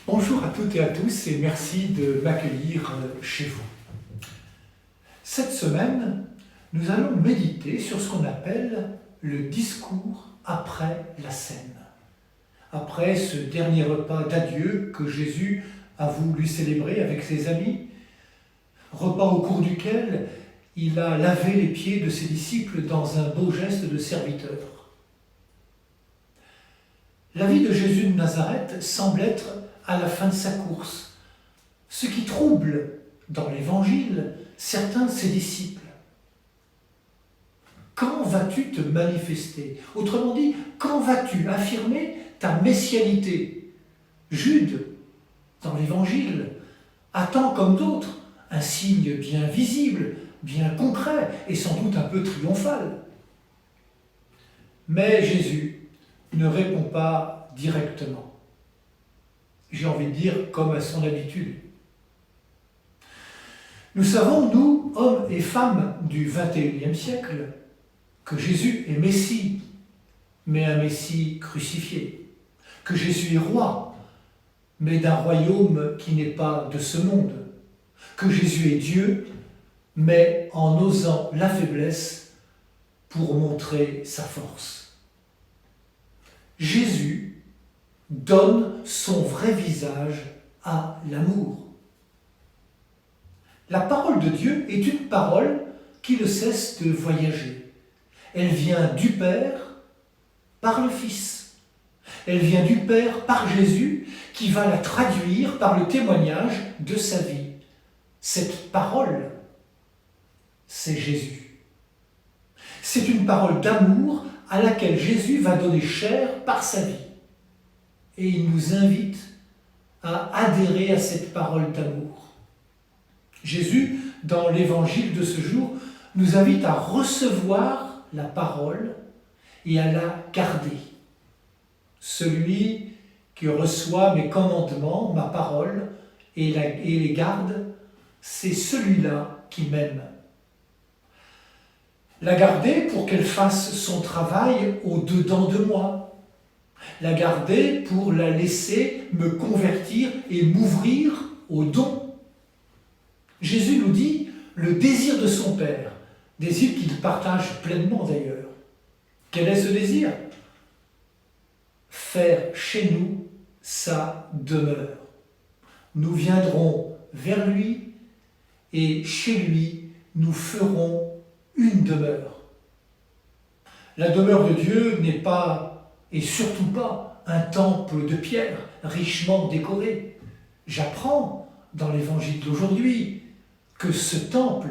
Bonjour à toutes et à tous et merci de m'accueillir chez vous. Cette semaine, nous allons méditer sur ce qu'on appelle le discours après la scène. Après ce dernier repas d'adieu que Jésus a voulu célébrer avec ses amis, repas au cours duquel il a lavé les pieds de ses disciples dans un beau geste de serviteur. La vie de Jésus de Nazareth semble être à la fin de sa course, ce qui trouble dans l'Évangile certains de ses disciples. Quand vas-tu te manifester? Autrement dit, quand vas-tu affirmer ta messianité? Jude, dans l'Évangile, attend comme d'autres un signe bien visible, bien concret et sans doute un peu triomphal. Mais Jésus ne répond pas directement. J'ai envie de dire comme à son habitude. Nous savons, nous, hommes et femmes du XXIe siècle, que Jésus est Messie, mais un Messie crucifié, que Jésus est roi, mais d'un royaume qui n'est pas de ce monde, que Jésus est Dieu, mais en osant la faiblesse pour montrer sa force. Jésus donne son vrai visage à l'amour. La parole de Dieu est une parole qui ne cesse de voyager. Elle vient du Père par le Fils. Elle vient du Père par Jésus qui va la traduire par le témoignage de sa vie. Cette parole, c'est Jésus. C'est une parole d'amour à laquelle Jésus va donner chair par sa vie. Et il nous invite à adhérer à cette parole d'amour. Jésus, dans l'évangile de ce jour, nous invite à recevoir la parole et à la garder. Celui qui reçoit mes commandements, ma parole, et les garde, c'est celui-là qui m'aime. La garder pour qu'elle fasse son travail au-dedans de moi. La garder pour la laisser me convertir et m'ouvrir au don. Jésus nous dit le désir de son Père, désir qu'il partage pleinement d'ailleurs. Quel est ce désir? Faire chez nous sa demeure. Nous viendrons vers lui et chez lui nous ferons une demeure. La demeure de Dieu n'est pas et surtout pas un temple de pierre richement décoré. J'apprends dans l'évangile d'aujourd'hui que ce temple,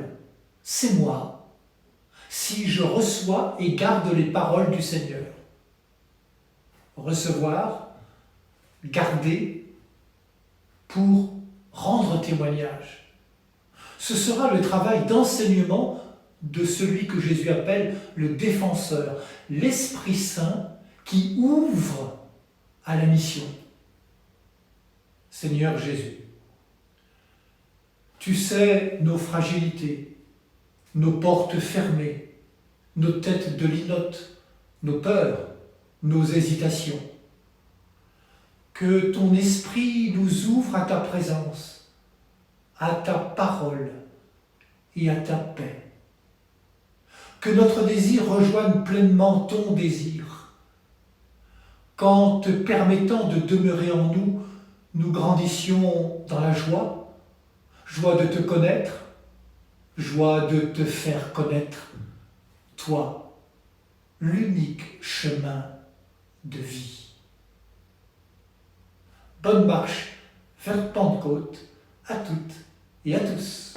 c'est moi, si je reçois et garde les paroles du Seigneur. Recevoir, garder, pour rendre témoignage. Ce sera le travail d'enseignement de celui que Jésus appelle le défenseur, l'Esprit Saint, qui ouvre à la mission. Seigneur Jésus, tu sais nos fragilités, nos portes fermées, nos têtes de linotte, nos peurs, nos hésitations. Que ton esprit nous ouvre à ta présence, à ta parole et à ta paix. Que notre désir rejoigne pleinement ton désir, qu'en te permettant de demeurer en nous, nous grandissions dans la joie, joie de te connaître, joie de te faire connaître, toi, l'unique chemin de vie. Bonne marche vers Pentecôte à toutes et à tous.